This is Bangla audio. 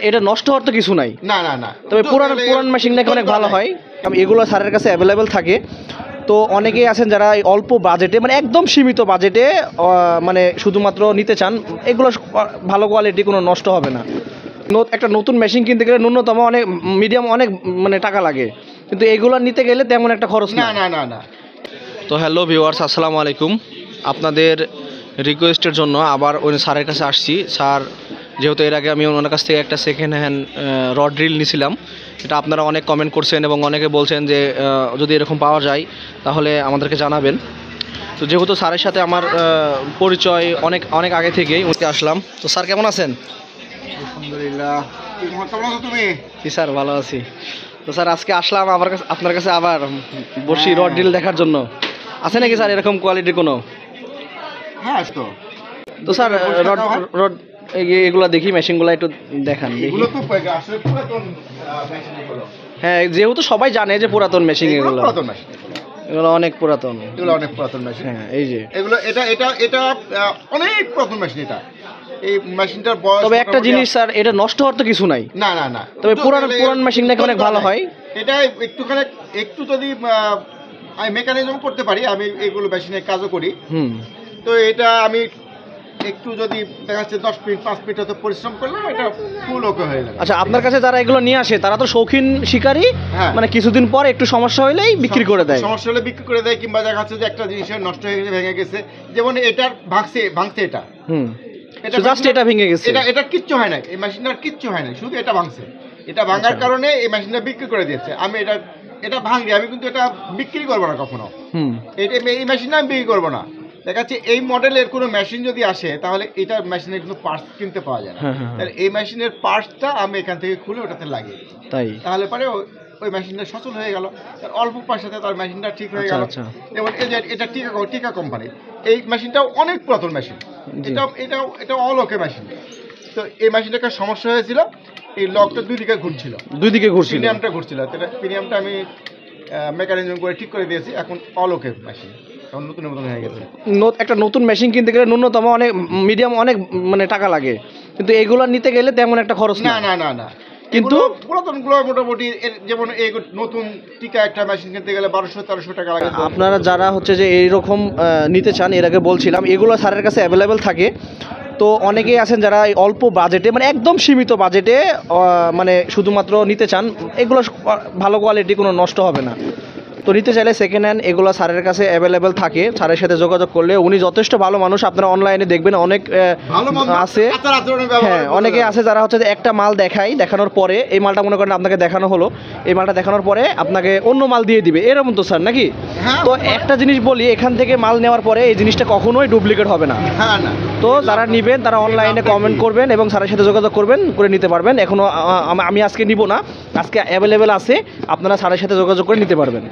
এটা নষ্ট হওয়ার তো কিছু নাই। না না না, তবে পুরান মেশিন নাকি অনেক ভালো হয়, এগুলো স্যারের কাছে অ্যাভেলেবেল থাকে। তো অনেকেই আছেন যারা অল্প বাজেটে মানে একদম সীমিত বাজেটে মানে শুধুমাত্র নিতে চান, এগুলো ভালো কোয়ালিটি, কোনো নষ্ট হবে না। একটা নতুন মেশিন কিনতে গেলে ন্যূনতম অনেক মিডিয়াম অনেক মানে টাকা লাগে, কিন্তু এগুলো নিতে গেলে তেমন একটা খরচ না না না না। তো হ্যালো ভিউয়ার্স, আসসালামু আলাইকুম। আপনাদের রিকোয়েস্টের জন্য আবার ওই স্যারের কাছে আসছি। স্যার যেহেতু এর আগে আমি ওনার কাছ থেকে একটা সেকেন্ড হ্যান্ড রড ড্রিল নিয়েছিলাম, এটা আপনারা অনেক কমেন্ট করছেন এবং অনেকে বলছেন যে যদি এরকম পাওয়া যায় তাহলে আমাদেরকে জানাবেন। তো যেহেতু স্যারের সাথে আমার পরিচয় অনেক আগে থেকেই উঠে আসলাম। তো স্যার কেমন আছেন? আলহামদুলিল্লাহ। কেমন আছো তুমি? জি স্যার, ভালো আছি। তো স্যার আজকে আসলাম আপনার কাছে আবার বসি রড ড্রিল দেখার জন্য। আছে নাকি স্যার এরকম কোয়ালিটির কোনো? হ্যাঁ তো। তো স্যার রড এগুলো দেখি, মেশিনগুলো একটু দেখান। এগুলো তো আসলে পুরাতন মেশিন এগুলো। হ্যাঁ, যেহেতু সবাই জানে যে পুরাতন মেশিন এগুলো। পুরাতন মেশিন, এগুলো অনেক পুরাতন। এগুলো অনেক পুরাতন মেশিন। হ্যাঁ, এই যে এগুলো এটা অনেক পুরাতন মেশিন এটা। এই মেশিনটার বয়স, তবে একটা জিনিস স্যার, এটা নষ্ট হওয়ার তো কিছু নাই। না না না। তবে পুরান মেশিন নাকি অনেক ভালো হয়। এটা একটু যদি আমি মেকানিজম করতে পারি, আমি এগুলো মেশিনে কাজও করি। তো এটা আমি একটু যদি দেখা যাচ্ছে 10 মিনিট 5 মিনিট হয়তো পরিশ্রম করলাম, এটা ফুল ওকে হয়ে যাবে। আচ্ছা, আপনার কাছে যারা এগুলো নিয়ে আসে তারা তো শৌখিন শিকারী, মানে কিছুদিন পর একটু সমস্যা হলেই বিক্রি করে দেয়। সমস্যা হলে বিক্রি করে দেয়, কিংবা দেখা যাচ্ছে যে একটা জিনিসের নষ্ট হয়ে গেছে, ভেঙে গেছে, যেমন এটার ভাঙছে এটা। এটা জাস্ট এটা ভেঙে গেছে। এটা কিচ্ছু হয় না, এই মেশিনটার কিচ্ছু হয় না, শুধু এটা ভাঙছে। এটা ভাঙার কারণে এই মেশিনটা বিক্রি করে দিয়েছে। আমি এটা ভাঙি, আমি কিন্তু এটা বিক্রি করবো না কখনো। এই মেশিনটা আমি বিক্রি করবো না। দেখা যাচ্ছে এই মডেলের কোনো মেশিন যদি আসে তাহলে এটা মেশিনের কিন্তু পার্টস কিনতে পাওয়া যায় না। তাহলে এই মেশিনের পার্টসটা আমি এখান থেকে খুলে ওটাতে লাগিয়ে দিই, তাহলে পরে ওই মেশিনটা সচল হয়ে গেল, অল্প পয়সাতে তার মেশিনটা ঠিক হয়ে গেল। যেমন এই যে এটা টিকা কোম্পানি, এই মেশিনটাও অনেক পুরাতন মেশিন। এটা অল ওকে মেশিন। তো এই মেশিনটার একটা সমস্যা হয়েছিল, এই লকটা দুই দিকে ঘুরছিল, প্রিমিয়ামটা ঘুরছিল। প্রিমিয়ামটা আমি মেকানিজম করে ঠিক করে দিয়েছি, এখন অল ওকে মেশিন, নতুন হয়ে গেছে। একটা নতুন মেশিন কিনতে গেলে ন্যূনতম অনেক মিডিয়াম অনেক মানে টাকা লাগে, কিন্তু এগুলো নিতে গেলে তেমন একটা খরচ না না না না। কিন্তু পুরাতনগুলো মোটামুটি, যেমন এই নতুন টিকা একটা মেশিন কিনতে গেলে 1200-1300 টাকা লাগে। আপনারা যারা হচ্ছে যে এইরকম নিতে চান, এর আগে বলছিলাম এগুলো স্যারের কাছে অ্যাভেলেবেল থাকে। তো অনেকেই আছেন যারা অল্প বাজেটে মানে একদম সীমিত বাজেটে মানে শুধুমাত্র নিতে চান, এগুলো ভালো কোয়ালিটি, কোনো নষ্ট হবে না। তো নিতে চাইলে সেকেন্ড হ্যান্ড এগুলো স্যারের কাছে অ্যাভেলেবেল থাকে। স্যারের সাথে যোগাযোগ করলে, উনি যথেষ্ট ভালো মানুষ। আপনারা অনলাইনে দেখবেন অনেক আছে, হ্যাঁ অনেকে আছে যারা হচ্ছে একটা মাল দেখানোর পরে, এই মালটা মনে করেন আপনাকে দেখানো হলো, এই মালটা দেখানোর পরে আপনাকে অন্য মাল দিয়ে দিবে, এরকম তো স্যার নাকি? তো একটা জিনিস বলি, এখান থেকে মাল নেওয়ার পরে এই জিনিসটা কখনোই ডুপ্লিকেট হবে না। তো যারা নেবেন তারা অনলাইনে কমেন্ট করবেন এবং স্যারের সাথে যোগাযোগ করবেন, করে নিতে পারবেন। এখনও আমি আজকে নিব না, আজকে অ্যাভেলেবেল আছে, আপনারা স্যারের সাথে যোগাযোগ করে নিতে পারবেন।